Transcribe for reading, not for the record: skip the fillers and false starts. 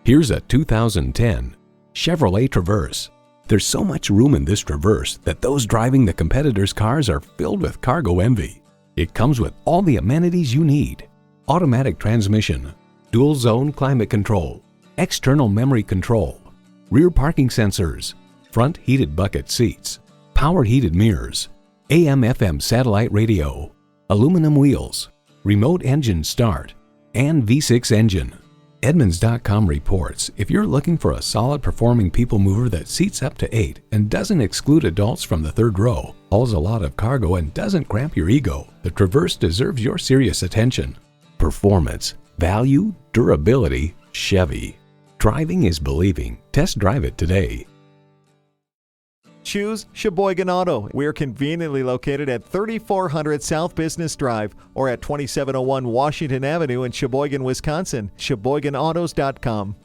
Here's a 2010 Chevrolet Traverse. There's so much room in this Traverse that those driving the competitors' cars are filled with cargo envy. It comes with all the amenities you need: automatic transmission, dual zone climate control, external memory control, rear parking sensors, front heated bucket seats, power heated mirrors, AM/FM satellite radio, aluminum wheels, remote engine start, and V6 engine. Edmunds.com reports if you're looking for a solid performing people mover that seats up to 8 and doesn't exclude adults from the third row, hauls a lot of cargo and doesn't cramp your ego, the Traverse deserves your serious attention. Performance, value, durability, Chevy. Driving is believing. Test drive it today. Choose Sheboygan Auto. We're conveniently located at 3400 South Business Drive or at 2701 Washington Avenue in Sheboygan, Wisconsin. SheboyganAutos.com.